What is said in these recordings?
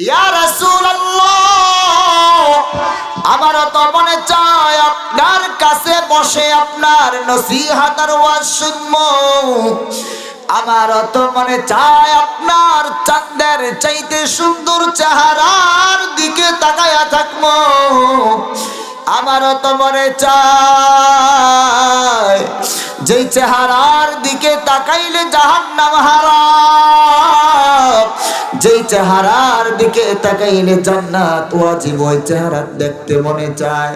ইয়া রাসূলুল্লাহ, আমার তো মনে চায় আপনার কাছে বসে আপনার নসিহত আর ওয়াজ শুনবো। আমার তো মনে চায় আপনার চাঁদের চাইতে সুন্দর চেহারার দিকে তাকায়া থাকবো। আমার তো মনে চায় যেই চেহারার দিকে তাকাইলে জাহান্নাম হারাম, যেই চেহারার দিকে তাকাইলে জান্নাত ওয়াজিব, ওই চেহারা দেখতে মনে চায়।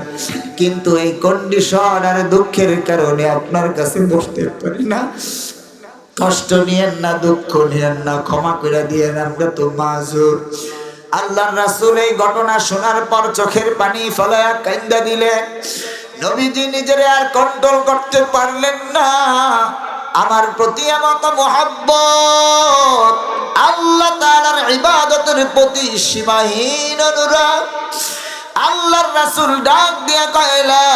কিন্তু এই কন্ডিশন আর দুঃখের কারণে আপনার কাছে বসতে পারি না। কষ্ট নিয়েন না, দুঃখ নিয়েন না, ক্ষমা করে দিয়েন, আমরা তো মাযুর। আল্লাহর রাসূল এই ঘটনা শোনার পর চোখের পানি ফেলায়া কাঁদা দিলেন। নবীজি নিজের আর কন্ট্রোল করতে পারলেন না। আমার প্রতি এমন মুহাব্বত, আল্লাহ তাআলার ইবাদতের প্রতি সীমাহীন অনুরাগ। আল্লাহর রাসূল ডাক দিয়া কইলা,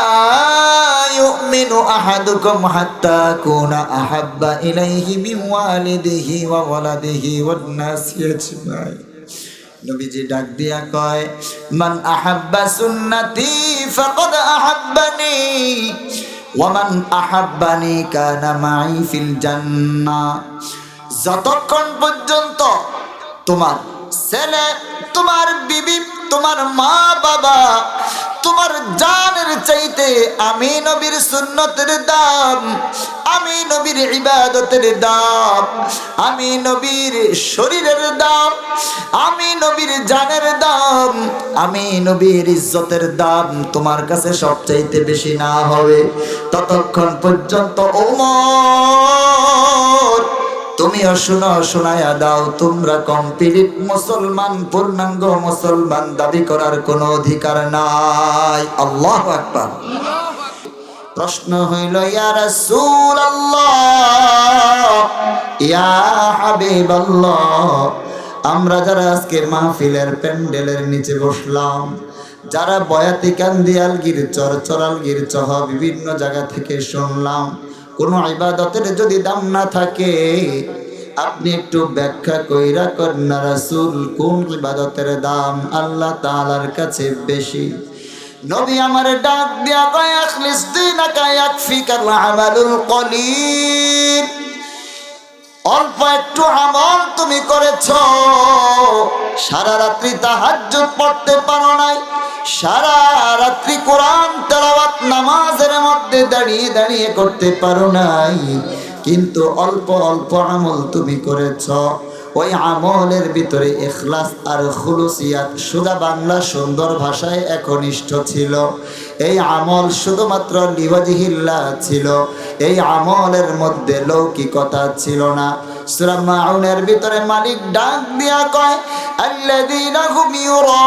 ইউমিনু আহাদুকুম হাত্তা কুনা আহাব্বা ইলাইহি মিন ওয়ালিদিহি ওয়া ওয়ালাদিহি ওয়ান নাসি আজমাইন। নবীজি ডাক দিয়া কয়, মান আহাব্বা সুন্নতি ফাকাদ আহাব্বানি ওয়া মান আহাব্বানি কানা মাই ফিল জান্নাহ। যতক্ষণ পর্যন্ত তোমার ছেলে, তোমার বিবি, তোমার মা বাবা, তোমার জানের চাইতে আমি নবীর সুন্নতের দাম, আমি নবীর ইবাদতের দাম, আমি নবীর শরীরের দাম, আমি নবীর জানের দাম, আমি নবীর ইজ্জতের দাম তোমার কাছে সবচাইতে বেশি না হবে, ততক্ষণ পর্যন্ত ওমর তুমিও শুনো, শোনায়া দাও, তোমরা কমপ্লিট মুসলমান, পূর্ণাঙ্গ মুসলমান দাবি করার কোনো অধিকার নাই। আল্লাহু আকবার। প্রশ্ন হইল, ইয়া রাসূলুল্লাহ, ইয়া হাবিবাল্লাহ, আমরা যারা আজকের মাহফিলের প্যান্ডেলের নিচে বসলাম, যারা বয়াতি কান্দিয়াল গিরচর চরাল গিরচহ বিভিন্ন জায়গা থেকে শুনলাম, কোন ইবাদতের যদি দাম না থাকে আপনি একটু ব্যাখ্যা কইরা করেন না রাসূল, কোন ইবাদতের দাম আল্লাহ তাআলার কাছে বেশি? নবী আমার ডাক দিয়া কয়, আখলিস দীনাকা ইয়াকফিকাল আমালুল কলিল। অল্প একটু আমল তুমি করেছো, সারা রাত্রি তাহাজ্জুদ পড়তে পারো নাই, সারা রাত্রি কোরআন তেলাওয়াত নামাজের মধ্যে দাঁড়িয়ে দাঁড়িয়ে করতে পারো নাই, কিন্তু অল্প অল্প আমল তুমি করেছো। ওই আমলের ভিতরে ইখলাস আর খুলুসিয়াত, সোজা বাংলা সুন্দর ভাষায় একনিষ্ঠ ছিল। এই আমল শুধুমাত্র লিওয়াজিহিল্লাহ ছিল, এই আমলের মধ্যে লৌকিকতা ছিল না। সূরা মাউনের ভিতরে মালিক ডাক দিয়া কয়, আল্লাযীনা হুম ইউরাউন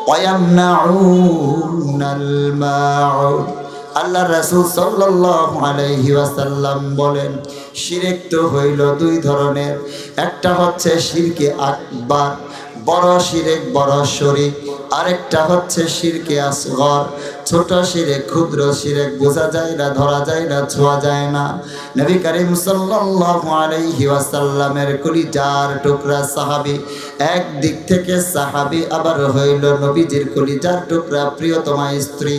ওয়া ইয়ামনাউনাল মাউন। আল্লাহ রাসূল সাল্লাল্লাহু আলাইহি ওয়াসাল্লাম বলেন, শিরক তো হইল দুই ধরনের, একটা হচ্ছে শিরকে আকবার, বড় শিরক, বড় শরীক, আরেকটা হচ্ছে শিরকে আসগর, ছোট শিরক, ক্ষুদ্র শিরক, বোঝা যায় না, ধরা যায় না, ছোঁয়া যায় না। নবী করিম সাল্লাল্লাহু আলাইহি ওয়াসাল্লামের কলিজার টুকরা সাহাবী, এক দিক থেকে সাহাবী, আবার হইল নবীজির কলিজার টুকরা প্রিয়তমা স্ত্রী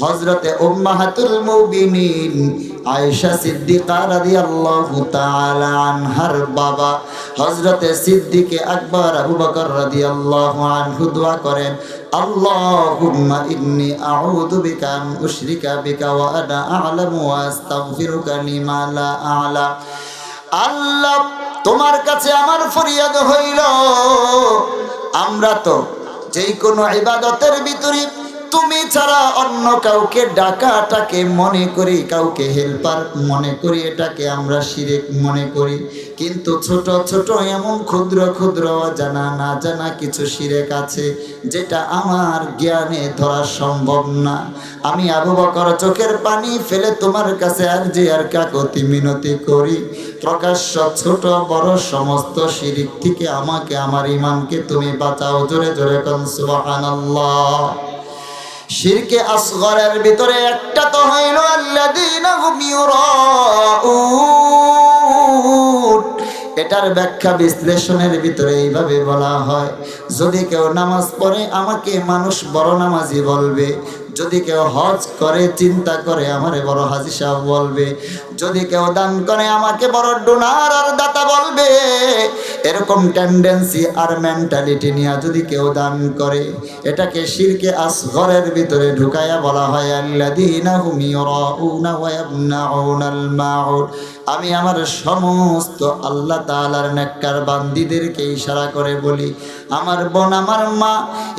হযরতে উম্মাহাতুল মুমিনিন আয়েশা সিদ্দিকা রাদিয়াল্লাহু তাআলা আনহার বাবা হযরতে সিদ্দিকে আকবর আবু বকর রাদিয়াল্লাহু আনহু দোয়া করেন, আল্লাহুম্মা ইন্নী আউযু বিকা আন উশরিকা বিকা ওয়া আনা আ'লামু ওয়া আস্তাগফিরুকা লিমা লা আ'লাম। আল্লাহ, তোমার কাছে আমার ফরিয়াদ হইল, আমরা তো যেই কোনো ইবাদতের ভিতরে তুমি ছাড়া অন্য কাউকে ডাকাটাকে মনে করি, কাউকে হেল্পার মনে করি, এটাকে আমরা শিরক মনে করি। কিন্তু ছোট ছোট এমন ক্ষুদ্র ক্ষুদ্র জানা না জানা কিছু শিরক আছে যেটা আমার জ্ঞানে ধরা সম্ভব না। আমি আবু বকর চোখের পানি ফেলে তোমার কাছে আরজি আর কাকুতি মিনতি করি, প্রকাশ্য ছোট বড় সমস্ত শিরক থেকে আমাকে, আমার ঈমানকে তুমি বাঁচাও। জোরে জোরে কোন সুবহানাল্লাহ। শিরকে আসগরের ভিতরে একটা তো হইল আল্লাযীনা হুম ইউরাউন, এটার ব্যাখ্যা বিশ্লেষণের ভিতরে এইভাবে বলা হয়, যদি কেউ নামাজ পড়ে আমাকে মানুষ বড় নামাজি বলবে, যদি কেউ হজ করে চিন্তা করে আমারে বড় হাজী সাহেব বলবে, যদি কেউ দান করে আমাকে বড় ডোনার আর দাতা বলবে। এরকম টেন্ডেন্সি আর মেন্টালিটি নিয়ে যদি কেউ দান করে, এটাকে শিরকে আসগরের ভিতরে ঢুকায়া বলা হয় আল্লাযীনা হুম ইউরাউনা ওয়া ইয়ামনাউনাল মাউন। আমি আমার সমস্ত আল্লাহ তাআলার নেককার বান্দীদেরকে ইশারা করে বলি, আমার বোন, আমার মা,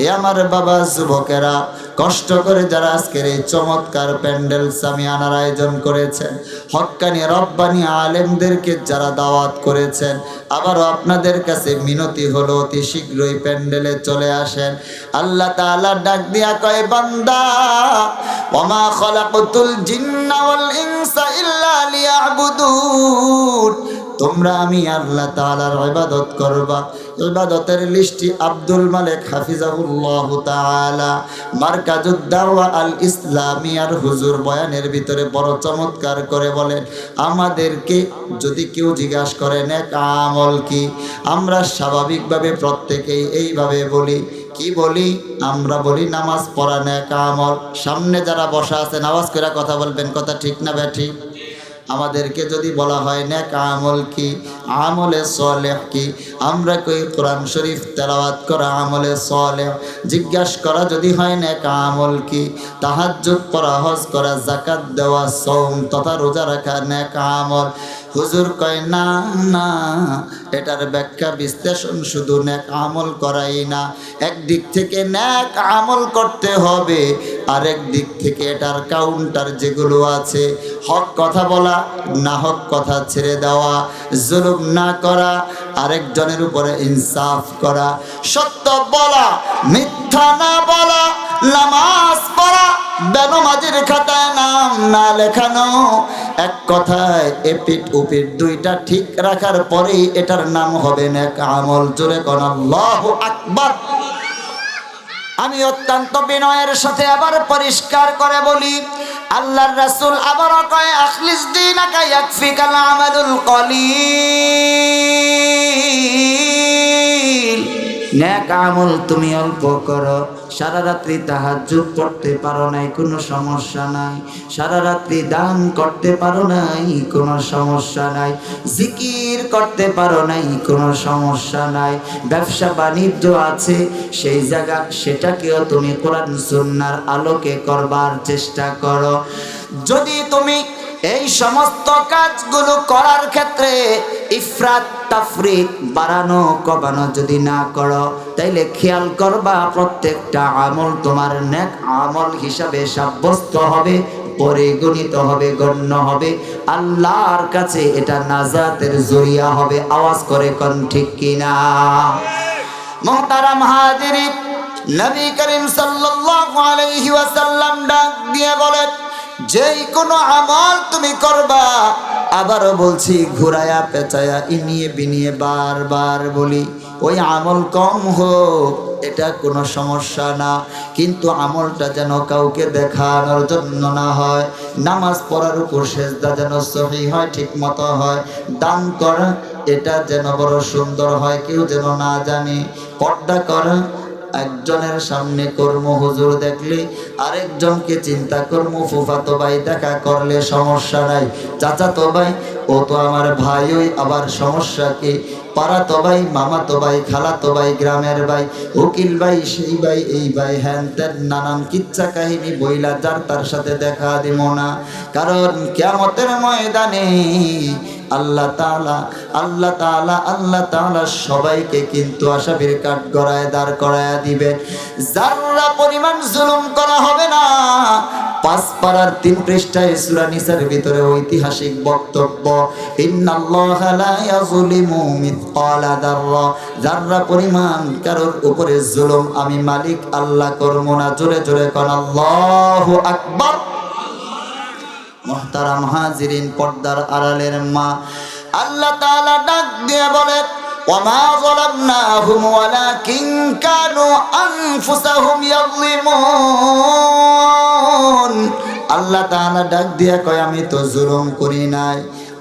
এ আমার বাবা, যুবকেরা, কষ্ট করে যারা আজকের এই চমৎকার প্যান্ডেল সামিয়ানার আয়োজন করেছেন, হক্কানি রব্বানি আলেমদেরকে যারা দাওয়াত করেছেন, আবারও আপনাদের কাছে মিনতি হলো অতি শীঘ্রই প্যান্ডেলে চলে আসেন। আল্লাহ তাআলা ডাক দিয়া কয়, বান্দা, ওয়ামা খলাকতুল জিন্না ওয়াল ইনসা ইল্লা লিয়াবুদুন। তোমরা আমি আল্লাহ তাআলার ইবাদত করবা। ইবাদতের লিস্টি আব্দুল মালিক হাফিজাহুল্লাহ তাআলা মারকাজুদ দাওয়া আল ইসলামিয়ার হুজুর বয়ানের ভিতরে বড় চমৎকার করে বলেন, আমাদেরকে যদি কেউ জিজ্ঞাসা করে নেক আমল কি, আমরা স্বাভাবিকভাবে প্রত্যেকেই এইভাবে বলি। কি বলি? আমরা বলি নামাজ পড়া নেক আমল। সামনে যারা বসা আছেন আওয়াজ করে কথা বলবেন, কথা ঠিক না ব্যাঠিক? আমাদেরকে যদি বলা হয় নেক আমল কি, আমলে সালেহ কি, আমরা কই কোরআন শরীফ তেলাওয়াত করা আমলে সালেহ। জিজ্ঞাসা করা যদি হয় নেক আমল কি, তাহাজ্জুদ পড়া, হজ করা, যাকাত দেওয়া, সওম তথা রোজা রাখা নেক আমল। হুজুর কয় না না, এটার ব্যাখ্যা বিশ্লেষণ শুধু নেক আমল করাই না। একদিক থেকে নেক আমল করতে হবে, আরেক দিক থেকে এটার কাউন্টার যেগুলো আছে, হক কথা বলা, না হক কথা ছেড়ে দেওয়া, জুলুম না করা, আরেকজনের উপরে ইনসাফ করা, সত্য বলা, মিথ্যা না বলা, নামাজ পড়া, বেনমাজির খাতায় নাম না লেখানো, এক কথায় এপিট উপিট দুইটা ঠিক রাখার পরেই এটার নাম হবে নেক আমল। জোরে কোন আল্লাহু আকবার। আমি অত্যন্ত বিনয়ের সাথে আবার পরিষ্কার করে বলি, আল্লাহর রাসূল আবার কয়, আখলিস দীনাকা ইয়াকফিকাল আমালুল কলিল। নেক আমল তুমি অল্প করো, সারা রাত্রি তাহাজ্জুদ পড়তে পারো নাই, কোনো সমস্যা নাই। সারা রাত্রি দান করতে পারো নাই, কোনো সমস্যা নাই। জিকির করতে পারো নাই, কোনো সমস্যা নাই। ব্যবসা বাণিজ্য আছে সেই জায়গা, সেটাকেও তুমি কোরআন সুন্নাহর আলোকে করবার চেষ্টা করো। যদি তুমি এই সমস্ত কাজগুলো করার ক্ষেত্রে ইফরাত তাফরিত, বাড়ানো কমানো যদি না করো, তাইলে খেয়াল করবা প্রত্যেকটা আমল তোমার নেক আমল হিসাবে সাব্যস্ত হবে, পরিগণিত হবে, গণ্য হবে। আল্লাহর কাছে এটা নাজাতের জরিয়া হবে। আওয়াজ করে কোন ঠিক কিনা? মুহতারাম হাজিরিন, নবী করিম সাল্লাল্লাহু আলাইহি ওয়াসাল্লাম ডাক দিয়ে বলেন, যেই কোনো আমল তুমি করবা, আবারও বলছি ঘুরায়া পেঁচায়া ইনিয়ে বিনিয়ে বারবার বলি, ওই আমল কম হোক এটা কোনো সমস্যা না, কিন্তু আমলটা যেন কাউকে দেখানোর জন্য না হয়। নামাজ পড়ার উপর সেজদা যেন সহিহ হয়, ঠিক মতো হয়। দান করা এটা যেন বড় সুন্দর হয়, কেউ যেন না জানে। পর্দা করা, একজনের সামনে কর্ম, হুজুর দেখলে আরেকজনকে চিন্তা কর্ম, ফুফাতো ভাই দেখা করলে সমস্যা নাই, চাচাতো ভাই ও তো আমার ভাই, ওই আবার সমস্যা কি? পাড়াতো ভাই, মামাতো ভাই, খালাতো ভাই, গ্রামের ভাই, উকিল ভাই, সেই ভাই, এই ভাই, হ্যান ত্যান নানান কিচ্ছা কাহিনী বইলা যার তার সাথে দেখা দিব না। কারণ কিয়ামতের ময়দানে আল্লাহ তাআলা আল্লাহ তাআলা আল্লাহ তাআলা সবাইকে কিন্তু আসামির কাঠ গড়ায় দাঁড় করায় দিবে। যারা পরিমাণ জুলুম করা হবে না। 5 পারার 3 পৃষ্ঠায় সূরা নিসার ভিতরে ঐতিহাসিক বক্তব্য, ইন্নাল্লাহা লা ইয়াযলিমু মিসকালা যাররা, যারা পরিমাণ কারোর উপরে জুলুম আমি মালিক আল্লাহ করব না। জোরে জোরে কোন আল্লাহু আকবার। মুহতারাম হাজিরিন, পর্দার আড়ালের মা, আল্লাহ তাআলা ডাক দিয়ে বলে, ওয়ামা যালামনাহুম ওয়ালাকিন কানু আনফুসাহুম ইয়াযলিমুন। আল্লাহ তাআলা ডাক দিয়ে কয়, আমি তো জুলুম করি নাই,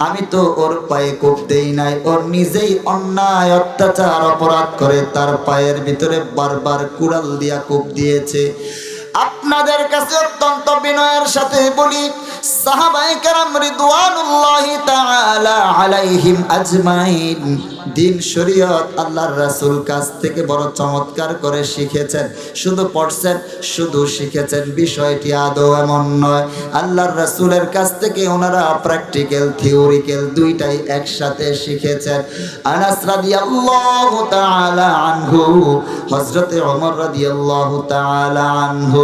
আমি তো ওর পায়ে কোপ দেই নাই, ওর নিজেই অন্যায় অত্যাচার অপরাধ করে তার পায়ের ভিতরে বারবার কুড়াল দিয়া কোপ দিয়েছে। আপনাদের কাছে অত্যন্ত বিনয়ের সাথে বলি, সাহাবায়ে কেরাম রিদওয়ানুল্লাহি তাআলা আলাইহিম আজমাইন দিন শরীয়ত আল্লাহর রাসূল কাছ থেকে বড় চমৎকার করে শিখেছেন। শুধু পড়ছেন, শুধু শিখেছেন বিষয়টি আদৌ এমন নয়। আল্লাহর রাসূলের কাছ থেকে ওনারা প্র্যাকটিক্যাল থিওরিক্যাল দুইটাই একসাথে শিখেছেন। আনাস রাদিয়াল্লাহু তাআলা আনহু, হযরতে ওমর রাদিয়াল্লাহু তাআলা আনহু,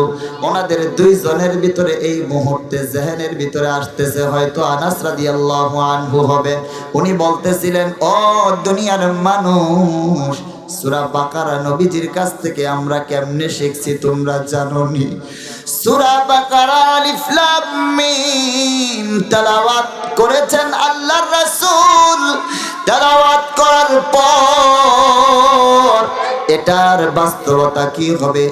ওনাদের দুইজনের ভিতরে এই মুহূর্তে জেহেনের ভিতরে আসতেছে হয়তো আনাস রাদিয়াল্লাহু আনহু হবে। উনি বলতেছিলেন, ও দুনিয়ার মানুষ, সূরা বাকারা নবীজির কাছ থেকে আমরা কেমনে শিখছি তোমরা জানোনি? সূরা বাকারা আলিফ লাম মিম তেলাওয়াত করেছেন আল্লাহর রাসূল। তেলাওয়াত করার পর এটার বাস্তবতা কি হবে,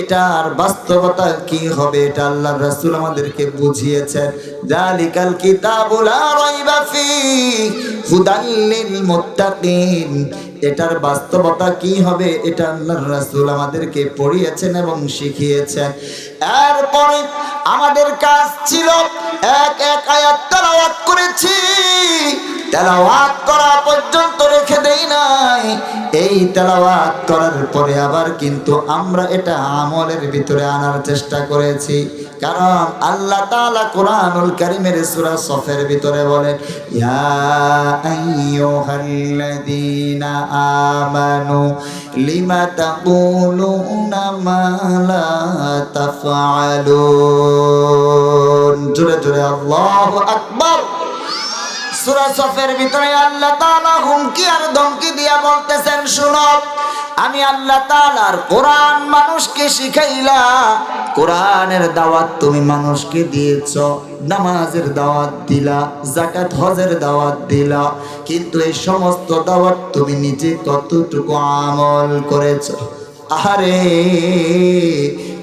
এটার বাস্তবতা কি হবে, এটা আল্লাহর রাসূল আমাদেরকে বুঝিয়েছেন। যালিকাল কিতাবু লা রাইবা ফীহি হুদাল লিল মুত্তাকিন। এটার বাস্তবতা কি হবে এটা আল্লাহর রাসূল আমাদেরকে পড়িয়েছেন এবং শিখিয়েছেন। এরপরে আমাদের কাজ ছিল এক এক আয়াত তেলাওয়াত করেছি, তেলাওয়াত করা পর্যন্ত রেখে দেই নাই। এই তেলাওয়াত করার পরে আবার কিন্তু আমরা এটা আমলের ভিতরে আনার চেষ্টা করেছি। কারণ আল্লাহ তাআলা কোরআনুল কারীমের সূরা সফের ভিতরে বলেন, ইয়া আইয়ুহাল্লাযীনা আমানু লিমা তাকুলুনা মা লা তাফআলুন। জোরে জোরে আল্লাহু আকবার। সূরা সফের ভিতরে আল্লাহ তাআলা হুমকি আর ধমকি দিয়া বলতেছেন, শুনো, আমি আল্লাহ তাআলার কোরআন মানুষকে শিখাইলা, কোরআনের দাওয়াত তুমি মানুষকে দিয়েছ, নামাজের দাওয়াত দিলা, যাকাত হজের দাওয়াত দিলা, কিন্তু এই সমস্ত দাওয়াত তুমি নিজে কতটুকু আমল করেছ? আহারে,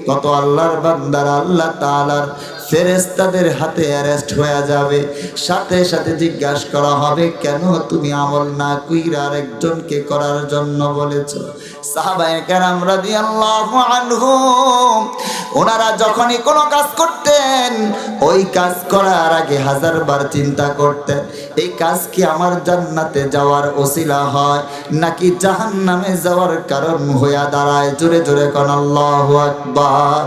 কত আল্লাহর বান্দারা আল্লাহ তাআলার ফেরেশতাদের হাতে অ্যারেস্ট হয়ে যাবে, সাথে সাথে জিজ্ঞাসা করা হবে, কেন তুমি আমল না কইরা আরেকজনকে করার জন্য বলেছো? সাহাবায়ে কেরাম রাদিয়াল্লাহু আনহুম ওনারা যখনই কোনো কাজ করতেন, ওই কাজ করার আগে হাজারবার চিন্তা করতেন, এই কাজ কি আমার জান্নাতে যাওয়ার ওসিলা হয় নাকি জাহান্নামে যাওয়ার কারণ হইয়া দাঁড়ায়? জোরে জোরে কোন আল্লাহু আকবার।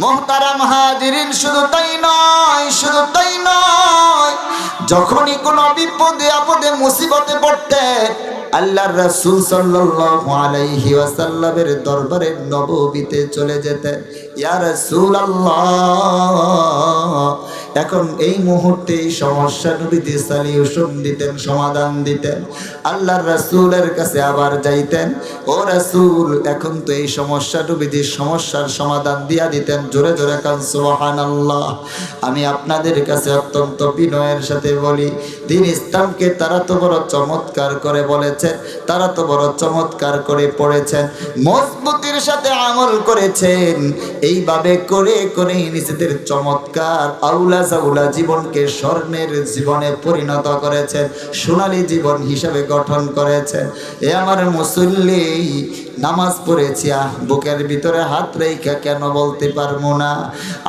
মুহতারাম হাজিরিন, শুধু তাই নয়, শুধু তাই নয়, যখনই কোনো বিপদে আপদে মুসিবতে পড়তেন আল্লাহর রাসূল সাল্লাল্লাহু আলাইহি ওয়াসাল্লামের দরবারে নববীতে চলে যেতেন। ইয়া রাসূলুল্লাহ, এখন এই মুহূর্তে এই সমস্যা নবীজি সলিউশন দিতেন, সমাধান দিতেন। আল্লাহর রাসূলের কাছে আবার যাইতেন, ও রাসূল, এখন তো এই সমস্যা নবীজি সমস্যার সমাধান দিয়া দিতেন। জোরে জোরে কান সুবহানাল্লাহ। আমি আপনাদের কাছে অত্যন্ত বিনয়ের সাথে বলি, দ্বীন ইসলামকে তারা তো বড় চমৎকার করে বলেছেন, তারা তো বড় চমৎকার করে পড়েছেন, মজবুতির সাথে আমল করেছেন। এইভাবে করে করে নিজেদের চমৎকার আউলা জাউলা জীবনকে স্বর্ণের জীবনে পরিণত করেছেন, সোনালী জীবন হিসাবে গঠন করেছেন। এ আমার মুসল্লি, নামাজ পড়েছি, বুকের ভিতরে হাত রেখা কেন বলতে পারবো না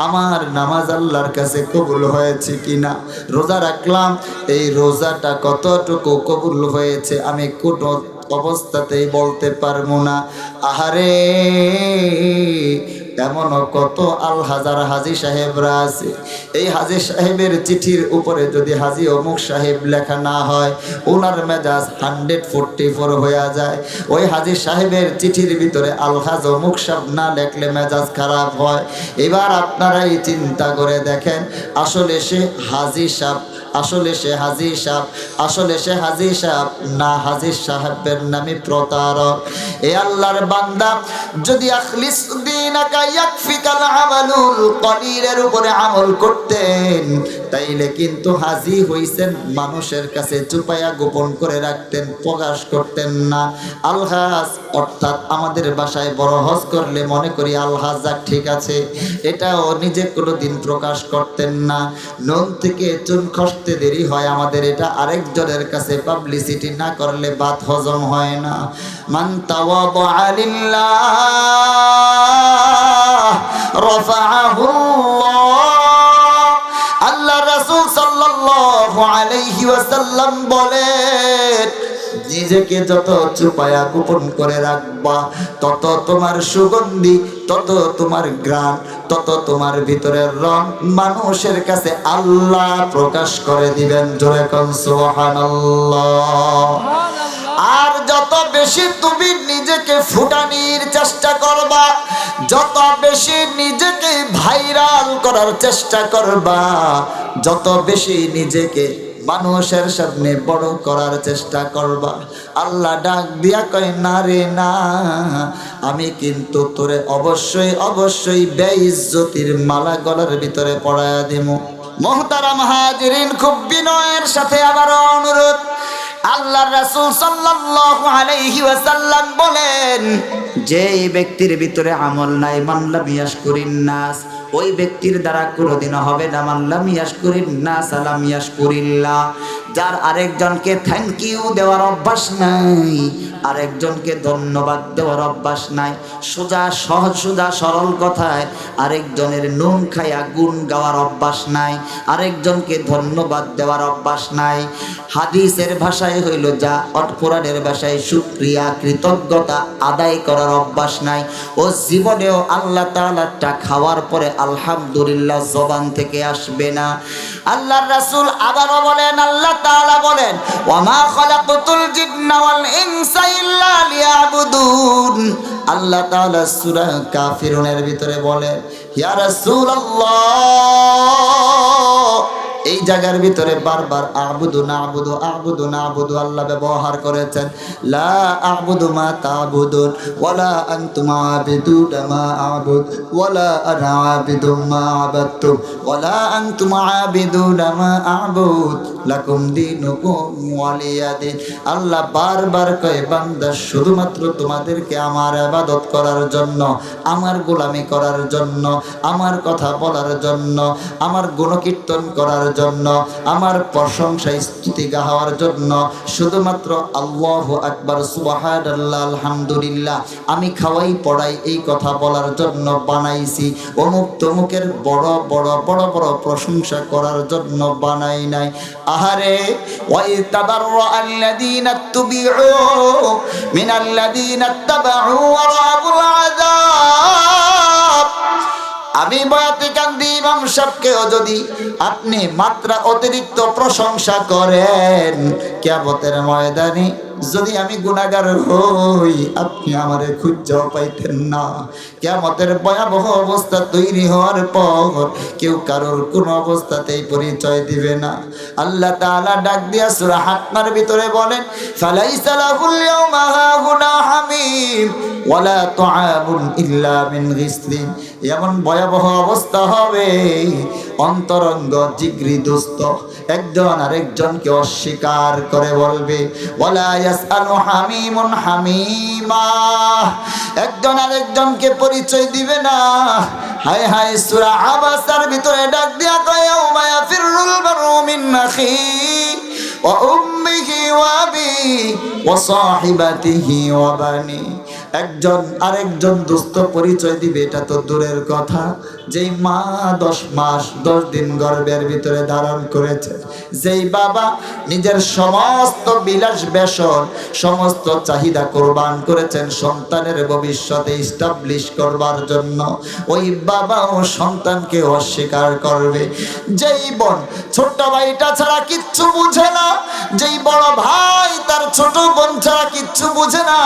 আমার নামাজ আল্লাহর কাছে কবুল হয়েছে কিনা? রোজা রাখলাম, এই রোজাটা কতটুকু কবুল হয়েছে আমি কোনো অবস্থাতেই বলতে পারবো না। আহারে, এমনও কত আল হাজার হাজী সাহেবরা আছে, এই হাজী সাহেবের চিঠির উপরে যদি হাজী অমুক সাহেব লেখা না হয়, ওনার মেজাজ 144 হয়ে যায়। ওই হাজী সাহেবের চিঠির ভিতরে আলহাজ অমুক সাহেব না লেখলে মেজাজ খারাপ হয়। এবার আপনারাই চিন্তা করে দেখেন, আসলে সে হাজী সাহেব, আসলে সে হাজী সাহেব, আসলে সে হাজী সাহেব না হাজী সাহেবের নামে প্রতারক? এ আল্লাহর বান্দা, যদি আখলিস দীনাকা ইয়াকফিকাল আমালুল কলিলের উপরে আমল করতেন, তাইলে কিন্তু হাজি হইছেন মানুষের কাছে চুপাইয়া গোপন করে রাখতেন, প্রকাশ করতেন না। আলহাজ অর্থাৎ আমাদের বাসায় বড় হজ করলে মনে করি আলহাজ যাক ঠিক আছে, এটাও নিজে কোনোদিন প্রকাশ করতেন না। নুন থেকে চুন খসতে দেরি হয় আমাদের, এটা আরেকজনের কাছে পাবলিসিটি না করলে ভাত হজম হয় না। মান তাওয়াদা লিল্লাহ রাফাআহুল্লাহ। আল্লাহ রাসূল সাল্লাল্লাহু আলাইহি ওয়াসাল্লাম বলেন, নিজেকে যত চুপায়া গোপন করে রাখবা তত তোমার সুগন্ধি, তত তোমার ঘ্রাণ, তত তোমার ভিতরের রং মানুষের কাছে আল্লাহ প্রকাশ করে দিবেন। জোরে কোন সুবহানাল্লাহ। আর যত বেশি তুমি নিজেকে ফুটানির চেষ্টা করবা, যত বেশি নিজেকে ভাইরাল করার চেষ্টা করবা, যত বেশি নিজেকে মানুষের সামনে বড় করার চেষ্টা করবা, আল্লাহ ডাক দিয়া কয় না রে না, আমি কিন্তু তোরে অবশ্যই অবশ্যই বেইজ্জতির মালা গলার ভিতরে পড়ায়া দিমু। মুহতারাম হাজিরিন, খুব বিনয়ের সাথে আবার অনুরোধ, আল্লাহর রাসূল সাল্লাল্লাহু আলাইহি ওয়াসাল্লাম বলেন, যেই ব্যক্তির ভিতরে আমল নাই, মানলাম ইয়াশকুরিন নাস, ওই ব্যক্তির দ্বারা কোনোদিনও হবে না মানলাম ইয়াশকুরিন নাস সালাম ইয়াশকুরিল্লাহ। যার আরেকজনকে থ্যাংক ইউ দেওয়ার অভ্যাস নাই, আরেকজনকে ধন্যবাদ দেওয়ার অভ্যাস নাই, সোজা সহজ সোজা সরল কথায় আরেকজনের নুন খায়া গুণ গাওয়ার অভ্যাস নাই, আরেকজনকে ধন্যবাদ দেওয়ার অভ্যাস নাই। হাদিসের ভাষায় হইল যা, কোরআনের ভাষায় শুকরিয়া কৃতজ্ঞতা আদায় করার অভ্যাস নাই। ও জীবনেও আল্লাহ তাআলাটা খাওয়ার পরে আলহামদুলিল্লাহ জবান থেকে আসবে না। আল্লাহর রাসূল আবারও বলেন, আল্লাহ তাআলা বলেন, ওয়া মা খালাকাতুল জিন্না ওয়াল ইনসা ইল্লা লিয়াবুদুন। আল্লাহ তাআলা সূরা কাফিরুনের ভিতরে বলেন, ইয়া রাসূলুল্লাহ, এই জায়গার ভিতরে বারবার আবুদু না আবুদু আবুদু না আবুদু আল্লাহ ব্যবহার করেছেন। লা আবুদু মা তাবুদুন ওয়ালা আনতুম আবিদুনা মা আবুদ ওয়ালা আনা আবিদু মা আবাদতুম ওয়ালা আনতুম আবিদুনা মা আবুদ লাকুম দীনুকুম ওয়ালিয়া দীন। আল্লাহ বারবার কয়, বান্দা শুধুমাত্র তোমাদেরকে আমার ইবাদত করার জন্য, আমার গোলামি করার জন্য, আমার কথা বলার জন্য, আমার গুণকীর্তন করার জন্য, আমার প্রশংসা স্তুতি গাওয়ার জন্য, শুধুমাত্র আল্লাহু আকবার সুবহানাল্লাহ আলহামদুলিল্লাহ আমি খাওয়াই পড়াই এই কথা বলার জন্য বানাইছি। অমুক তমুকের বড় বড় বড় বড় প্রশংসা করার জন্য বানাই নাই। আহারে, ওয়াই তাবাররা আল্লাযীনা তুবিউ মিনাল্লাযীনা তাবাউ ওয়া রাআউল আযাব। আমি বয়াতে কান্দি ইমাম সাহেবকেও যদি আপনি মাত্রা অতিরিক্ত প্রশংসা করেন, কিয়ামতের ময়দানে যদি আমি গুনাহগার হই আপনি আমারে খুঁজেও পাইতেন না। কিয়ামতের ভয়াবহ অবস্থা তৈরি হওয়ার পর কেউ কারোর কোনো অবস্থাতেই পরিচয় দিবে না। আল্লাহ তাআলা ডাক দিয়া সূরা হাক্কার ভিতরে বলেন, ফালাইসা লাহুল ইয়াওমা হাহুনা হামিম ওয়ালা তুআমুন ইল্লা মিন গিসলিন। এমন ভয়াবহ অবস্থা হবে, অন্তরঙ্গ জিগরি দোস্ত একজন আরেকজনকে অস্বীকার করে বলবে, ওয়ালা ইয়াসআলু হামিমুন হামিমা, একজন আরেকজনকে পরিচয় দিবে না। হায় হায়, সূরা আবাসার ভিতরে ডাক দিয়া কয়, ইয়াউমা ইয়াফিরুল মারউ মিন আখিহি ওয়া উম্মিহি ওয়া আবিহি ওয়া সাহিবাতিহি ওয়া বানি। একজন আরেকজন দোস্ত পরিচয় দিবে এটা তো দূরের কথা, যেই মা 10 মাস 10 দিন গর্ভের ভিতরে ধারণ করেছে, যেই বাবা নিজের সমস্ত বিলাস বেসন সমস্ত চাহিদা কোরবান করেছেন সন্তানের ভবিষ্যতে ইস্টাবলিশ করবার জন্য, ওই বাবা ও সন্তানকে অস্বীকার করবে। যেই বোন ছোট ভাইটা ছাড়া কিচ্ছু বুঝে না, যেই বড় ভাই তার ছোট বোন ছাড়া কিচ্ছু বুঝে না,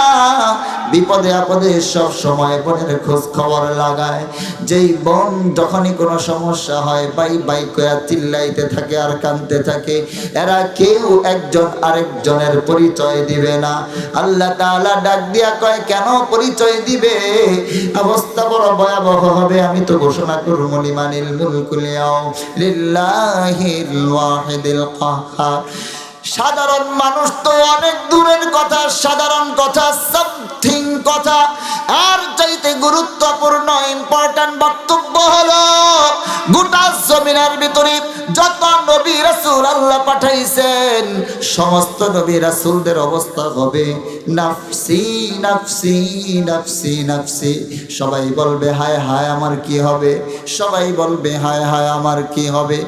বিপদে আপদে সব সময় বোনের খোঁজ খবর লাগায়। যেই বোন যখনই কোনো সমস্যা হয় বাই বাই করে চিল্লাইতে থাকে আর কাঁদতে থাকে, এরা কেউ একজন আরেকজনের পরিচয় দিবে না। আল্লাহ তাআলা ডাক দিয়া কয়, কেন পরিচয় দিবে? অবস্থা বড় ভয়াবহ হবে। আমি তো ঘোষণা করব লিমানিল মুলকুল ইয়াউম লিল্লাহিল ওয়াহিদিল কাহ্হার। সাধারণ মানুষ তো অনেক দূরের কথা, সাধারণ কথা, সামথিং কথা। আর চাইতে গুরুত্বপূর্ণ ইম্পর্টেন্ট বক্তব্য হলো গোটা জমিনের ভিতরে যত নবী রাসূল আল্লাহ পাঠাইছেন, সমস্ত নবী রাসূলদের অবস্থা হবে নাফসি নাফসি নাফসি নাফসি। সবাই বলবে হায় হায় আমার কি হবে, সবাই বলবে হায় হায় আমার কি হবে।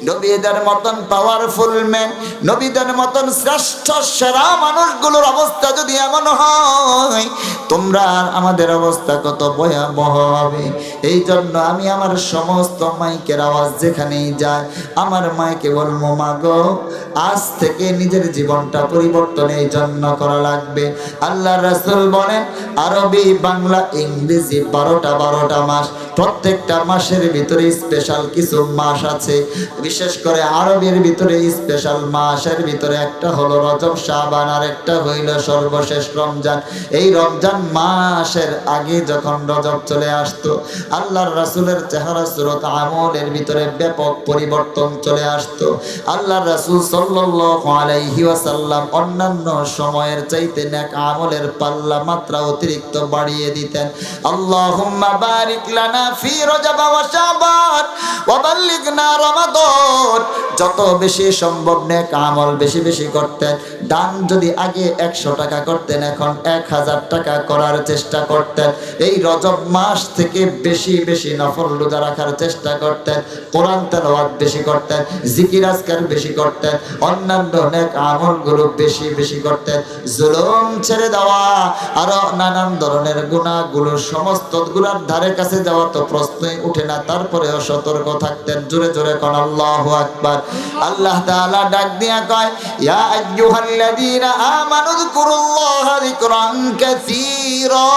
নবীদের মতন পাওয়ারফুল ম্যান, নবীদের মতন শ্রেষ্ঠ সেরা মানুষগুলোর অবস্থা যদি এমন হয়, তোমরা আর আমাদের অবস্থা কত ভয়াবহ হবে। এই জন্য আমি আমার সমস্ত মাইকের আওয়াজ যেখানেই যায়, আমার মাইকে বলবো, মা গো, আজ থেকে নিজের জীবনটা পরিবর্তন এই জন্য করা লাগবে। আল্লাহ রাসূল বলেন, আরবি বাংলা ইংরেজি 12টা মাস, প্রত্যেকটা মাসের ভিতরে স্পেশাল কিছু মাস আছে। বিশেষ করে আরবের ভিতরে স্পেশাল মাসের ভিতরে একটা হলো রজব, শাবান, আর একটা হইল সর্বশেষ রমজান। এই রমজান মাসের আগে যখন রজব চলে আসতো, আল্লাহর রাসূলের চেহারা সুরত আমলের ভিতরে ব্যাপক পরিবর্তন চলে আসতো। আল্লাহর রাসূল সাল্লাল্লাহু আলাইহি ওয়াসাল্লাম অন্যান্য সময়ের চাইতে নেক আমলের পাল্লা মাত্রা অতিরিক্ত বাড়িয়ে দিতেন। আল্লাহুম্মা বারিক লানা ফি রজব ওয়া শাবান ওয়া বাল্লিগনা রমাদান। যত বেশি সম্ভব নেক আমল বেশি বেশি করতেন। দান যদি আগে 100 টাকা করতেন, এখন 1000 টাকা করার চেষ্টা করতেন। এই রজব মাস থেকে বেশি বেশি নফল রোজা রাখার চেষ্টা করতেন, কোরআন তেলাওয়াত বেশি করতেন, জিকির আজকার বেশি করতেন, অন্যান্য নেক আমলগুলো বেশি বেশি করতেন। জুলুম ছেড়ে দেওয়া, আরো নানান ধরনের গুনাহগুলো, সমস্ত গুনার ধারে কাছে যাওয়া তো প্রশ্নই উঠে না। তারপরেও সতর্ক থাকতেন। জোরে জোরে কোন আল্লাহু আকবার। আল্লাহ তাআলা ডাক দিয়া কয়, ইয়া আইয়ুহাল্লাযীনা আমানু যকুরুল্লাহা যিকরান কাসীরা।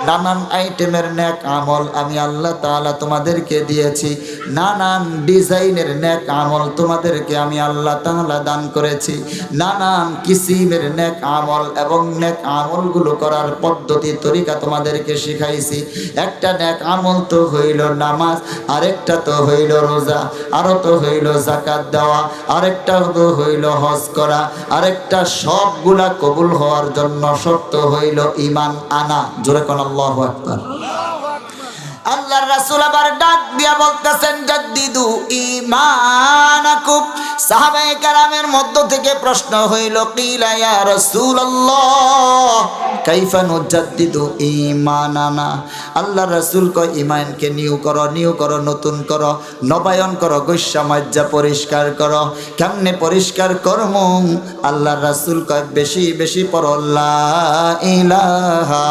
নানান আইটেমের নেক আমল আমি আল্লাহ তাআলা তোমাদেরকে দিয়েছি, নানান ডিজাইনের নেক আমল তোমাদেরকে আমি আল্লাহ তাআলা দান করেছি, নানান কিসিমের নেক আমল এবং নেক আমলগুলো করার পদ্ধতি তরিকা তোমাদেরকে শিখাইছি। একটা নেক আমল তো হইল নামাজ, আরেকটা তো হইল রোজা, আরো তো হইল যাকাত দেওয়া, আরেকটা তো হইল হজ করা, আরেকটা সবগুলা কবুল হওয়ার জন্য শর্ত হইল ঈমান আনা। জোরে কোন আল্লাহু আকবার। আল্লাহর রাসূল আবার ডাক দিয়া বলতেছেন, জাদ্দিদু ঈমানাকুম। সাহাবায়ে কেরামের মধ্য থেকে প্রশ্ন হইল, কিলা ইয়া রাসূলুল্লাহ কাইফা নুজাদ্দিদু ঈমানানা। আল্লাহর রাসূল কয়, ঈমানকে নিউ করো, নতুন করো, নবায়ন করো, গৈষ্যামাজ্জা পরিষ্কার করো। কেমনে পরিষ্কার করমু? আল্লাহর রাসূল কয়, বেশি বেশি পড়ো লা ইলাহা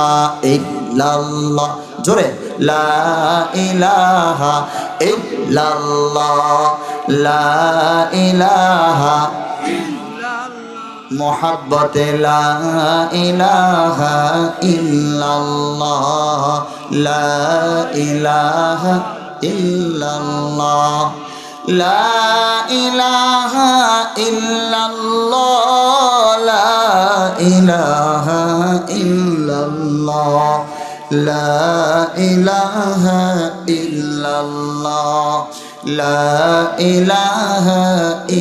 ইল্লাল্লাহ। জোরে, লা ইলাহা ইল্লাল্লাহ, লা ইলাহা মুহাব্বতে লা ইলাহা ইল্লাল্লাহ, লা ইলাহা ইল্লাল্লাহ, লা ইলাহা ইল্লাল্লাহ, লা ইলাহা ইল্লাল্লাহ, লা ইলাহা ইল্লাল্লাহ, লা ইলাহা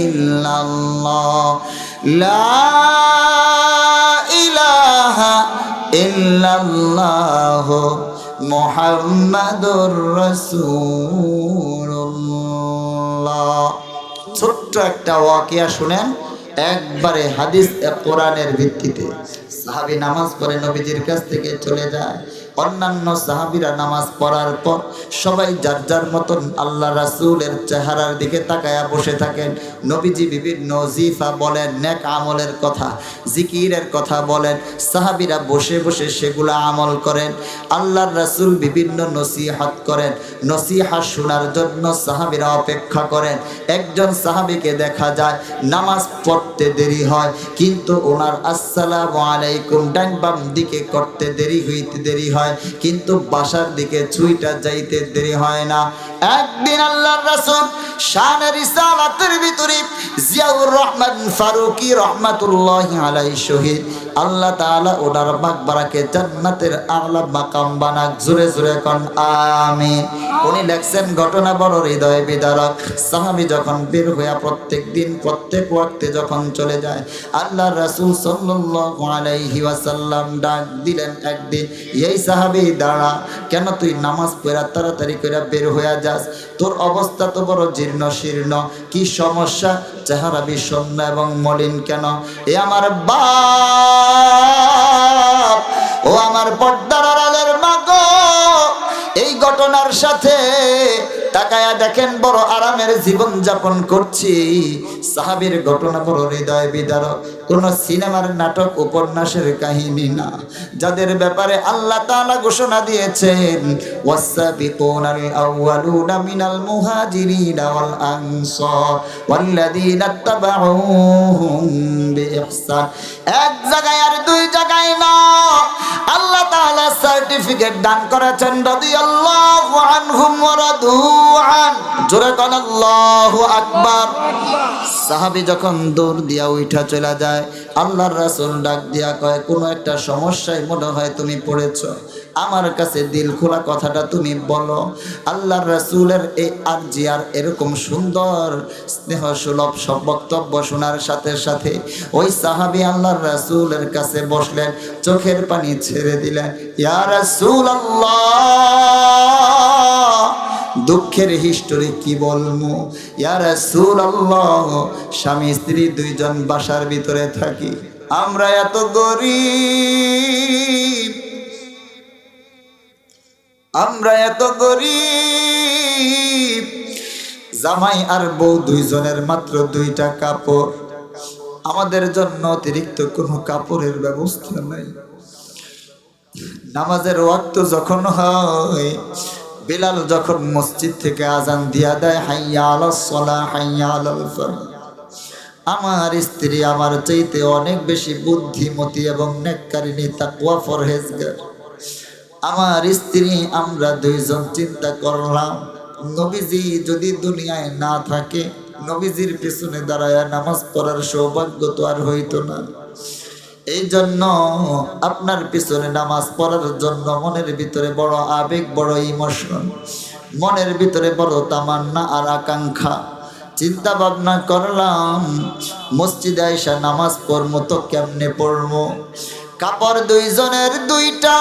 ইল্লাল্লাহ, লা ইলাহা ইল্লাল্লাহ মুহাম্মাদুর রাসূলুল্লাহ। ছোট্ট একটা ওয়াকিয়া শুনেন, একবারে হাদিস কোরআনের ভিত্তিতে। সাহাবী নামাজ পড়ে নবীজির কাছ থেকে চলে যায়, অন্যান্য সাহাবীরা নামাজ পড়ার পর সবাই যার যার মতন আল্লাহ রাসূলের চেহারার দিকে তাকায়া বসে থাকেন। নবীজি বিভিন্ন ওজিফা বলেন, নেক আমলের কথা, জিকিরের কথা বলেন, সাহাবীরা বসে বসে সেগুলো আমল করেন। আল্লাহর রাসূল বিভিন্ন নসিহত করেন, নসিহত শোনার জন্য সাহাবীরা অপেক্ষা করেন। একজন সাহাবীকে দেখা যায় নামাজ পড়তে দেরি হয়, কিন্তু ওনার আসসালামু আলাইকুম ডান বাম দিকে করতে দেরি হয়, কিন্তু বাসার দিকে ছুঁইটা যাইতে দেরি হয় না। একদিন আল্লাহর রাসূল শানে রিসালাতের ভিতরে জিয়াউর রহমান ফারুকী রাহমাতুল্লাহি আলাইহি শহীদ, আল্লাহ তাআলা ওনার মাকবারাকে জান্নাতের আলা মাকাম বানাক। জোরে জোরে কোন আমিন। উনি লেখছেন ঘটনা বড় হৃদয় বিদারক। সাহাবী যখন বের হইয়া প্রত্যেক দিন প্রত্যেক ওয়াক্তে যখন চলে যায়, আল্লাহর রাসূল সাল্লাল্লাহু আলাইহি ওয়াসাল্লাম ডাক দিলেন একদিন, এই সাহাবী দাঁড়া, কেন তুই নামাজ পড়া তাড়াতাড়ি করে বের হইয়া যাস? তোর অবস্থা তো বড় জীর্ণ শীর্ণ, কি সমস্যা? চেহারা বিষণ্ণ এবং মলিন কেন? এ আমার বাপ, ও আমার পর্দার আড়ালের মা গো, এই ঘটনার সাথে তাকায়া দেখেন বড় আরামের জীবন যাপন করছি। সাহাবীর ঘটনা বড় হৃদয় বিদারক, কোন সিনেমার নাটক উপন্যাসের কাহিনী না, যাদের ব্যাপারে আল্লাহ তাআলা ঘোষণা দিয়েছেন ওয়াসাবিকুনাল আউয়ালুনা মিনাল মুহাজিরিনা ওয়াল আনসার ওয়াল্লাযীনা তাবাউহুম বিইহসান। এক জায়গায় আর দুই জায়গায় না, আল্লাহ তাআলা সার্টিফিকেট দান করেছেন রাদিয়াল্লাহু আনহুম ওয়া রাদু আন। জোরে কোন আল্লাহু আকবার। সাহাবী যখন দৌড় দিয়া উঠা চলে যায়, আল্লাহর রাসূল ডাক দিয়া কয়, কোনো একটা সমস্যায় মনে হয় তুমি পড়েছো, আমার কাছে দিল খোলা কথাটা তুমি বলো। আল্লাহর রাসূলের এই আরজি আর এরকম সুন্দর স্নেহ সুলভ সব বক্তব্য শোনার সাথে সাথে ওই সাহাবী আল্লাহর রাসূলের কাছে বসলেন, চোখের পানি ছেড়ে দিলেন। ইয়া রাসূলুল্লাহ, দুঃখের হিস্টোরি কি বলবো? ইয়া রাসূলুল্লাহ, স্বামী স্ত্রী দুইজন বাসার ভিতরে থাকি, আমরা এত গরিব, আমরা এত গরিব, জামাই আর বউ দুইজনের মাত্র দুইটা কাপড়, আমাদের জন্য অতিরিক্ত কোনো কাপড়ের ব্যবস্থা নাই। নামাজের ওয়াক্ত যখন হয়, বিলাল যখন মসজিদ থেকে আজান দিয়া দেয়, হাইয়া আলাস সালাহ হাইয়া আলাল ফালাহ, আমার স্ত্রী আমার চাইতে অনেক বেশি বুদ্ধিমতী এবং নেককারিনী, তাকওয়া পরহেজগার। আমার স্ত্রী আমরা দুইজন চিন্তা করলাম, নবীজি যদি দুনিয়ায় না থাকে, নবীজির পিছনে দাঁড়ায় নামাজ পড়ার সৌভাগ্য তো আর হইতো না। এই জন্য আপনার পিছনে নামাজ পড়ার জন্য মনের ভিতরে বড় আবেগ, বড় ইমোশন, মনের ভিতরে বড় তামান্না আর আকাঙ্ক্ষা। চিন্তা ভাবনা করলাম, মসজিদে আইসা নামাজ পড়বো তো কেমনে পড়বো? কাপড় দুইজনের দুইটা,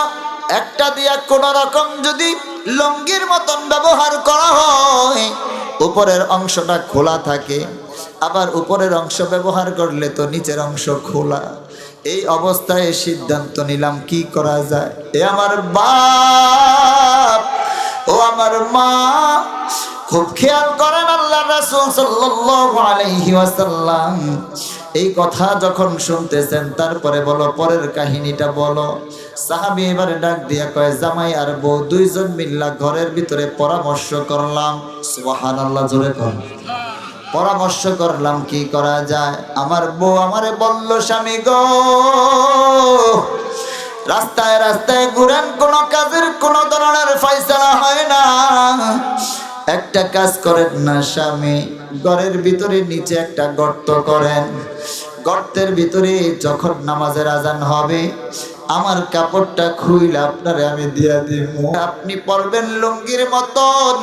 একটা দিয়া কোন রকম যদি লুঙ্গির মতন ব্যবহার করা হয়, উপরের অংশটা খোলা থাকে, আবার উপরের অংশ ব্যবহার করলে তো নিচের অংশ খোলা। এই অবস্থায় সিদ্ধান্ত নিলাম কি করা যায়। এ আমার বাপ, ও আমার মা, খুব খেয়াল করেন আল্লাহর রাসূল সাল্লাল্লাহু আলাইহি ওয়াসাল্লাম এই কথা যখন শুনতেছেন, তারপরে বলো পরের কাহিনীটা বলো। সাহাবী এবারে ডাক দিয়া কয়, জামাই আর বউ দুইজন মিল্লা ঘরের ভিতরে পরামর্শ করলাম। সুবহানাল্লাহ, জোরে কর। পরামর্শ করলাম কি করা যায়। আমার বউ আমারে বলল, স্বামী গো, রাস্তায় রাস্তায় ঘুরেন, কোন কাজের কোন ধরনের ফয়সালা হয় না। একটা কাজ করেন না স্বামী, ঘরের ভিতরে নিচে একটা গর্ত করেন, গর্তের ভিতরে যখন নামাজের আজান হবে, আমার কাপড়টা খুইলে আপনারে আমি দিয়া দিব, আপনি পরবেন লুঙ্গির মতন,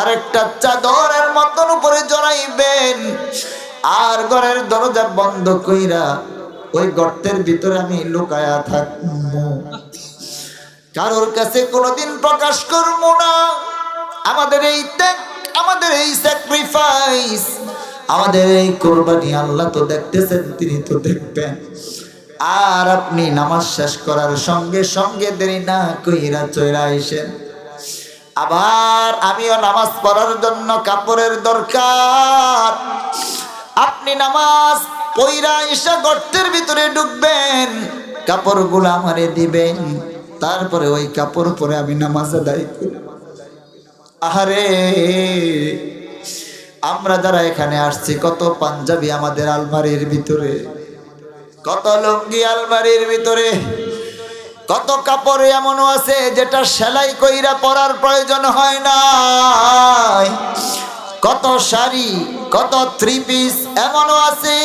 আরেকটা চাদরের মতন উপরে জড়াইবেন, আর ঘরের দরজা বন্ধ কইরা ওই গর্তের ভিতরে আমি লুকায়া থাকবো, কারোর কাছে কোনোদিন প্রকাশ করবো না। আমাদের এই ত্যাগ, আমাদের এই স্যাক্রিফাইস, আমাদের এই কোরবানি আল্লাহ তো দেখতেছেন, তিনি তো দেখবেন। আর আপনি নামাজ শেষ করার সঙ্গে সঙ্গে দেরি না কইরা চলে আইসেন। আবার আমিও নামাজ পড়ার জন্য কাপড়ের দরকার, আপনি নামাজ পইরা এসে গর্তের ভিতরে ঢুকবেন, কাপড়গুলো আমারে দিবেন, তারপরে ওই কাপড় পরে আমি নামাজ আদায় করি। আহারে, আমরা যারা এখানে আসছি, কত পাঞ্জাবি আমাদের আলমারির ভিতরে, কত লুঙ্গি আলমারির ভিতরে, কত কাপড় এমনও আছে যেটা সেলাই কইরা পরার প্রয়োজন হয় না, কত শাড়ি, কত থ্রি পিস এমনও আছে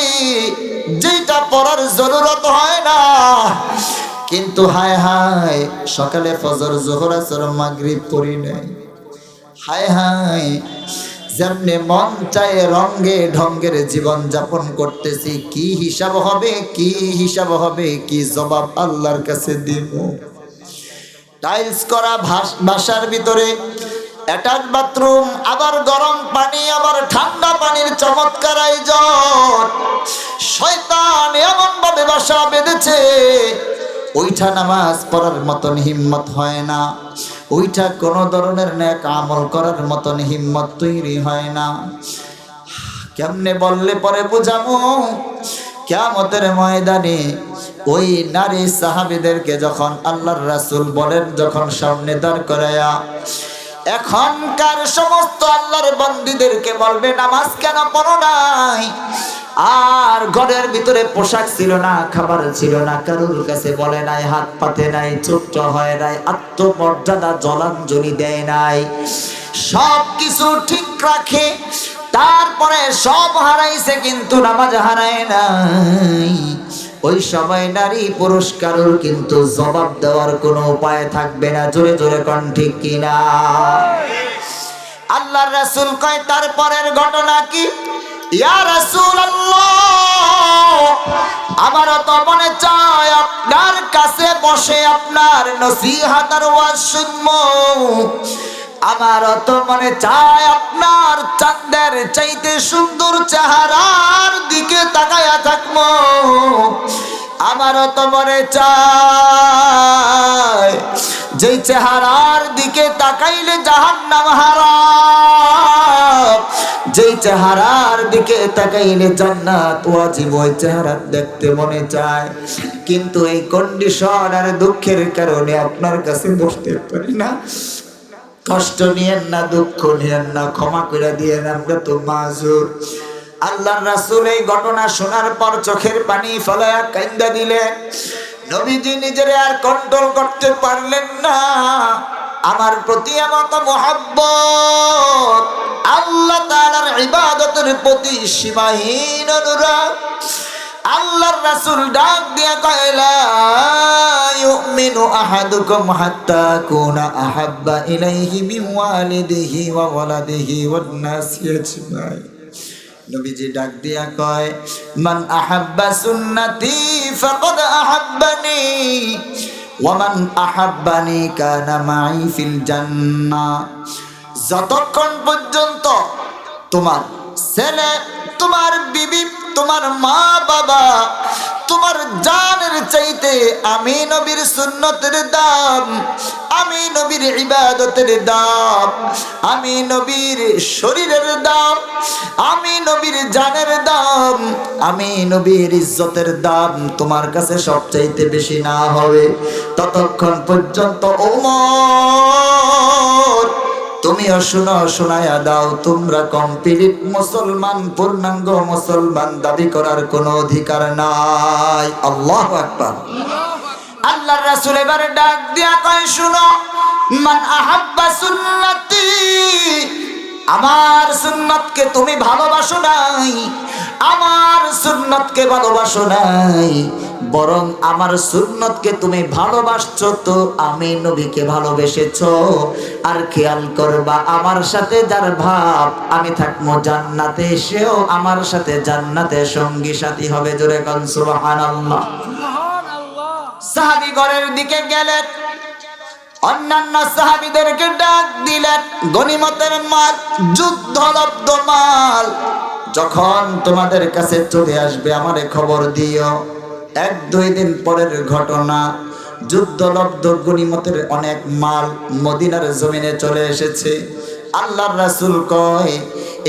যেটা পরার জরুরত হয় না। কিন্তু হায় হায়, সকালে ফজর, জোহর, আসর, মাগরিব পড়ি নাই। হায় হায়, যেমনে মন চায় রঙ্গে ঢঙ্গের জীবন যাপন করতেছি, কি হিসাব হবে, কি হিসাব হবে, কি জবাব আল্লাহর কাছে দিব? টাইলস করা বাসার ভিতরে অ্যাটাচ বাথরুম, আবার গরম পানি, আবার ঠান্ডা পানির চমৎকার আয়োজন। শয়তান এমন ভাবে বাসা বেঁধেছে, ওইটা নামাজ পড়ার মতন হিম্মত হয় না, ওইটা কোনো ধরনের নেক আমল করার মতন হিম্মত তৈরি হয় না। কেমনে বললে পরে বুঝাবো? কিয়ামতের ময়দানে ওই নারী সাহাবীদেরকে যখন আল্লাহর রাসূল বলেন, যখন সামনে দাঁড় করায়া এখনকার সমস্ত আল্লাহর বান্দীদেরকে বলবে, নামাজ কেন পড়ো নাই? আর ঘরের ভিতরে পোশাক ছিল না, খাবার ছিল না, কারোর কাছে বলে নাই, হাত পাতে নাই, ছোট্ট হয় নাই, আত্মমর্যাদা জলাঞ্জলি দেয় নাই, সব কিছু ঠিক রাখে, তারপরে সব হারাইছে কিন্তু নামাজ হারায় নাই। ওই সময় নারী পুরুষ কারোর কিন্তু জবাব দেওয়ার কোনো উপায় থাকবে না। জোরে জোরে কোন ঠিক কিনা? আল্লাহর রাসূল কয়, তারপরের ঘটনা কি? ইয়া রাসূলুল্লাহ, আমার তো মনে চায় আপনার কাছে বসে আপনার নসিহত আর ওয়াজ শুনবো। আমার তো মনে চায় আপনার চাঁদের চাইতে সুন্দর চেহারার দিকে তাকায়া থাকবো। আমার তো মনে চায় যেই চেহারার দিকে তাকাইলে জাহান্নাম হারাম, যেই চেহারার দিকে তাকাইলে জান্নাত ওয়াজিব, ওই চেহারা দেখতে মনে চায়। কিন্তু এই কন্ডিশন আর দুঃখের কারণে আপনার কাছে বসতে পারি না। কষ্ট নিয়েন না, দুঃখ নিয়েন না, ক্ষমা করে দিয়েন, আমরা তো মাযুর। আল্লাহর রাসূল এই ঘটনা শোনার পর চোখের পানি ফেলায়া কাঁদা দিলেন। নবীজি নিজের আর কন্ট্রোল করতে পারলেন না। আমার প্রতি এমন মুহাব্বত, আল্লাহ তাআলার ইবাদতের প্রতি সীমাহীন অনুরাগ। আল্লাহর রাসূল ডাক দিয়া কয়, লা ইউমিনু আহাদুকুম হাত্তা কুনা আহাব্বা ইলাইহি মিন ওয়ালিদিহি ওয়া ওয়ালাদিহি ওয়ান নাসি আজমাইন। নবীজি ডাক দিয়া কয়, মান আহাব্বা সুন্নতি ফাকাদ আহাব্বানি ওয়া মান আহাব্বানি কানা মাই ফিল জান্নাহ। যতক্ষণ পর্যন্ত তোমার ছেলে, তোমার বিবি, তোমার মা বাবা, তোমার জানের চাইতে আমি নবীর সুন্নতের দাম, আমি নবীর ইবাদতের দাম, আমি নবীর শরীরের দাম, আমি নবীর জানের দাম, আমি নবীর ইজ্জতের দাম তোমার কাছে সবচাইতে বেশি না হবে, ততক্ষণ পর্যন্ত ওমর তুমিও শুনো, শোনায়া দাও, তোমরা কমপ্লিট মুসলমান, পূর্ণাঙ্গ মুসলমান দাবি করার কোনো অধিকার নাই। আল্লাহু আকবার। আল্লাহর রাসূল এবারে ডাক দিয়া কয়, শুনো, মান আহাব্বা সুন্নতি, আমার সুন্নতকে তুমি ভালোবাসো নাই, আমার সুন্নতকে ভালোবাসো নাই, বরং আমার সুন্নতকে তুমি ভালোবাসছো তো আমি নবীকে ভালোবেসেছো। আর খেয়াল করবা, আমার সাথে যার ভাব, আমি থাকবো জান্নাতে, সেও আমার সাথে জান্নাতে সঙ্গী সাথী হবে। জোরে কোন সুবহানাল্লাহ। সাহাবী ঘরের দিকে গেলেন, অন্যান্য সাহাবীদেরকে ডাক দিলেন, গনিমতের মাল, যুদ্ধলব্ধ মাল যখন তোমাদের কাছে চলে আসবে আমারে খবর দিও। 1-2 দিন পরের ঘটনা, যুদ্ধলব্ধ গনিমতের অনেক মাল মদিনার জমিনে চলে এসেছে। আল্লাহর রাসূল কয়,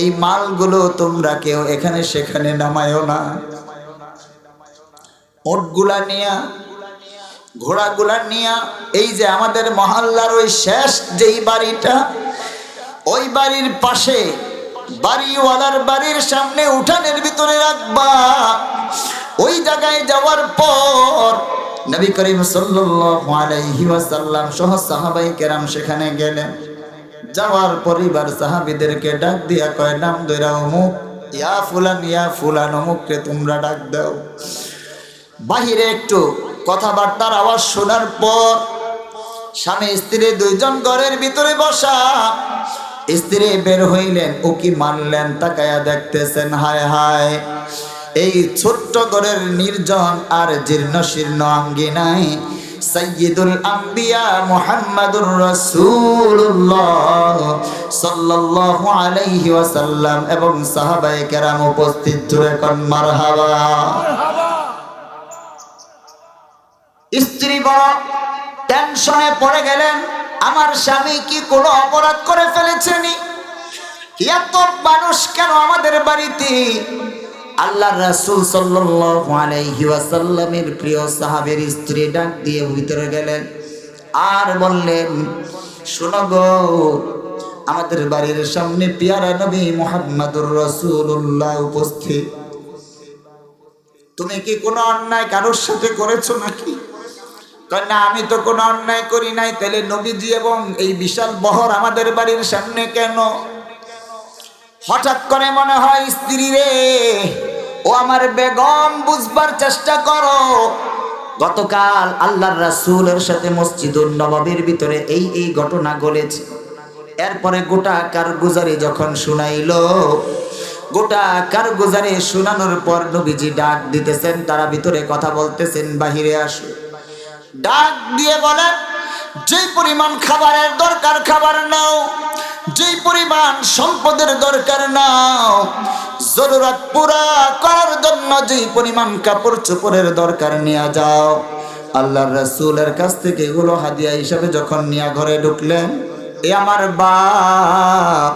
এই মালগুলো তোমরা কেউ এখানে সেখানে নামায়ও না। ওটগুলা নিয়া, ঘোড়াগুলা নিয়া, এই যে আমাদের মহল্লার ওই শেষ যেই বাড়িটা, ওই বাড়ির পাশে বাড়িওয়ালার বাড়ির সামনে উঠানের ভিতরে রাখবা। ওই জায়গায় যাওয়ার পর নবী করিম সাল্লাল্লাহু আলাইহি ওয়াসাল্লাম সহ সাহাবায়ে কেরাম সেখানে গেলেন। যাওয়ার পরিবার সাহাবীদেরকে ডাক দিয়া কয়, নাম ধইরা অমুক, ইয়া ফুলান অমুককে তোমরা ডাক দাও। বাহিরে একটু কথাবার্তার আওয়াজ শোনার পর স্বামী স্ত্রী দুইজন ঘরের ভিতরে বসা। স্ত্রী বের হইলেন, উকি মারলেন, তাকায়া দেখতেছেন, হায় হায়, এই ছোট্ট ঘরের নির্জন আর জীর্ণ শীর্ণ আঙ্গিনায় সাইয়্যিদুল আম্বিয়া মুহাম্মাদুর রাসূলুল্লাহ সাল্লাল্লাহু আলাইহি ওয়াসাল্লাম এবং সাহাবায়ে কেরাম উপস্থিত। জোরে কোন মারহাবা। স্ত্রী বড় টেনশনে পড়ে গেলেন, আমার স্বামী কি কোনো অপরাধ করে ফেলেছেনি? এত মানুষ কেন আমাদের বাড়িতে? আল্লাহর রাসূল সাল্লাল্লাহু আলাইহি ওয়াসাল্লামের প্রিয় সাহাবীর স্ত্রী ডাক দিয়ে ভিতরে গেলেন আর বললেন, শোনো গো, আমাদের বাড়ির সামনে পেয়ারা নবী মুহাম্মাদুর রাসূলুল্লাহ উপস্থিত। তুমি কি কোনো অন্যায় কারোর সাথে করেছো নাকি? না, আমি তো কোনো অন্যায় করি নাই। তাহলে নবীজি এবং এই বিশাল বহর আমাদের বাড়ির সামনে কেন? হঠাৎ করে মনে হয়, স্ত্রী রে, ও আমার বেগম, বুঝবার চেষ্টা করো। গতকাল আল্লাহর রাসূলের সাথে মসজিদুন নববীর ভিতরে এই ঘটনা ঘটেছে। এরপরে গোটা কারগুজারি যখন শুনাইলো, গোটা কারগুজারি শোনানোর পর নবীজি ডাক দিতেছেন, তারা ভিতরে কথা বলতেছেন, বাহিরে আসো। ডাক দিয়ে বলেন, যে পরিমাণ খাবারের দরকার খাবার নাও, যে পরিমাণ সম্পদের দরকার নাও, জরুরত পুরা করার জন্য যে পরিমাণ কাপড় চোপড়ের দরকার নিয়ে যাও। আল্লাহর রাসূলের কাছ থেকে এগুলো হাদিয়া হিসাবে যখন নিয়ে ঘরে ঢুকলেন, এ আমার বাপ,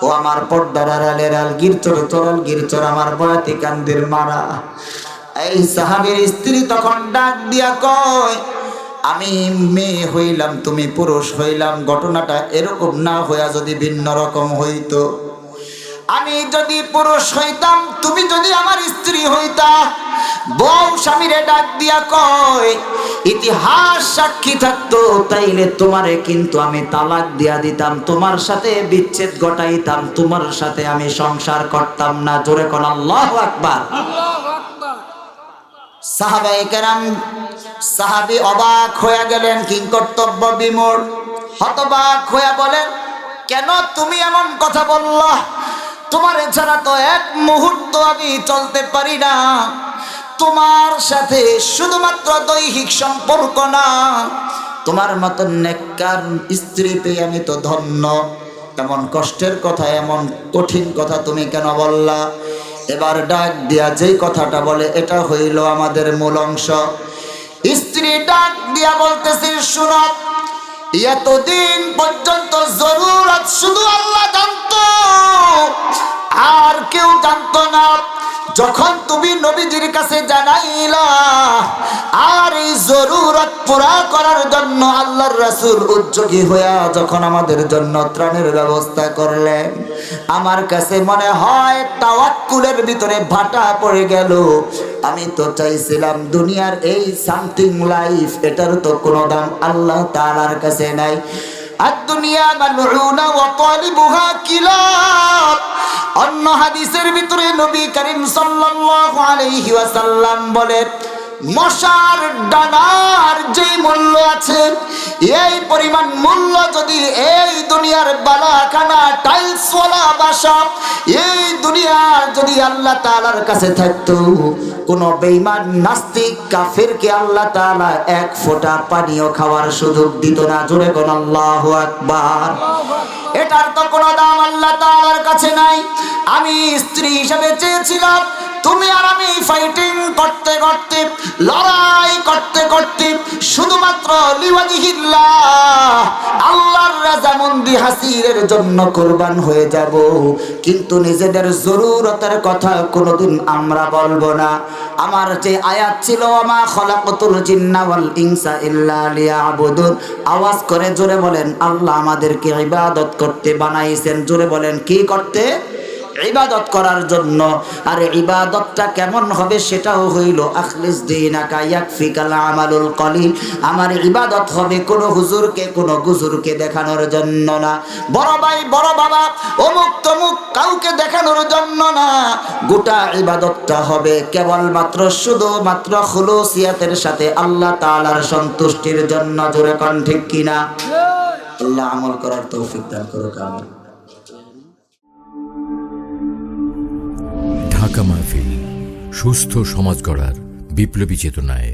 ও আমার পর্দার আড়ালের গিরচর তরল গিরচর, আমার বয়াতি কান্দির মারা। এই সাহাবীর স্ত্রী তখন ডাক দিয়া কয়, আমি মেয়ে হইলাম, তুমি পুরুষ হইলাম, ঘটনাটা এরকম না হইয়া যদি ভিন্ন রকম হইতো, আমি যদি পুরুষ হইতাম, তুমি যদি আমার স্ত্রী হইতা। বউ স্বামীরে ডাক দিয়া কয়, ইতিহাস সাক্ষী থাকতো, তাইলে তোমারে কিন্তু আমি তালাক দিয়া দিতাম, তোমার সাথে বিচ্ছেদ ঘটাইতাম, তোমার সাথে আমি সংসার করতাম না। জোরে কোন আল্লাহু আকবার। সাহাবায়ে কেরাম, সাহাবী অবাক হয়ে গেলেন, কিংকর্তব্য বিমূঢ়, হতবাক হয়ে বলেন, কেন তুমি এমন কথা বললা? তোমার ছাড়া তো এক মুহূর্ত আমি চলতে পারি না। তোমার সাথে শুধুমাত্র দৈহিক সম্পর্ক না, তোমার মতন নেককার স্ত্রী পেয়ে আমি তো ধন্য। এমন কষ্টের কথা, এমন কঠিন কথা তুমি কেন বললা? এবার ডাক দিয়া যেই কথাটা বলে, এটা হইল আমাদের মূল অংশ। স্ত্রী ডাক দিয়া বলতেছে, শুনো, এতদিন পর্যন্ত জরুরত শুধু আল্লাহ জানতো, আর কেউ জানতো না। যখন তুমি নবীজির কাছে জানাইলা, আর এই জরুরত পুরা করার জন্য আল্লাহর রাসূল উদ্যোগী হইয়া যখন আমাদের জন্য ত্রাণের ব্যবস্থা করলেন, আমার কাছে মনে হয় তাওয়াক্কুলের ভিতরে ভাটা পড়ে গেল। আমি তো চাইছিলাম দুনিয়ার এই সামথিং লাইফ, এটার তো কোনো দাম আল্লাহ তাআলার কাছে নাই। আদ-দুনিয়া মালউনা ওয়া তালিবুহা কিলাব। অন্য হাদিসের ভিতরে নবী করিম সাল্লাল্লাহু আলাইহি ওয়াসাল্লাম বলেন, মশার ডানার যে মূল্য আছে, এই পরিমাণ মূল্য যদি এই দুনিয়ার বালাখানা টাইলসওয়ালা বাসা, এই দুনিয়ার যদি আল্লাহ তাআলার কাছে থাকতো, কোন বেঈমান নাস্তিক কাফেরকে আল্লাহ তাআলা এক ফোঁটা পানিও খাওয়ার সুযোগ দিত না। জোরে কোন আল্লাহু আকবার। এটার তো কোনো দাম আল্লাহ তাআলার কাছে নাই। আমি স্ত্রী হিসেবে চেয়েছিলাম তুমি আর আমি ফাইটিং করতে করতে, লড়াই করতে করতে শুধুমাত্র লিওয়াজিহিল্লাহ, আল্লাহর রাজামন্দি হাসিলের জন্য কুরবান হয়ে যাব, কিন্তু নিজেদের জরুরতের কথা কোনোদিন আমরা বলবো না। আমার যে আয়াত ছিল ওমা খলাকতুল জিন্না ওয়াল ইনসা ইল্লা লিয়াবুদুন, আওয়াজ করে জোরে বলেন, আল্লাহ আমাদেরকে ইবাদত করতে বানাইছেন। জোরে বলেন, কি করতে? ইবাদত করার জন্য। আর ইবাদতটা কেমন হবে সেটাও হইল আখলিস দীনাকা ইয়াকফিকাল আমালুল কলিল। আমার ইবাদত হবে কোনো হুজুরকে কোনো গুজুরকে দেখানোর জন্য না, বড় ভাই বড় বাবা অমুক তমুক কাউকে দেখানোর জন্য না। গোটা ইবাদতটা হবে কেবলমাত্র শুধুমাত্র খুলুসিয়াতের সাথে আল্লাহ তাআলার সন্তুষ্টির জন্য। জোরে কোন ঠিক কিনা? আল্লাহ আমল করার তৌফিক দান করুক। আমিন। ঢাকা মাহফিল সুস্থ সমাজ গড়ার বিপ্লবী চেতনায়।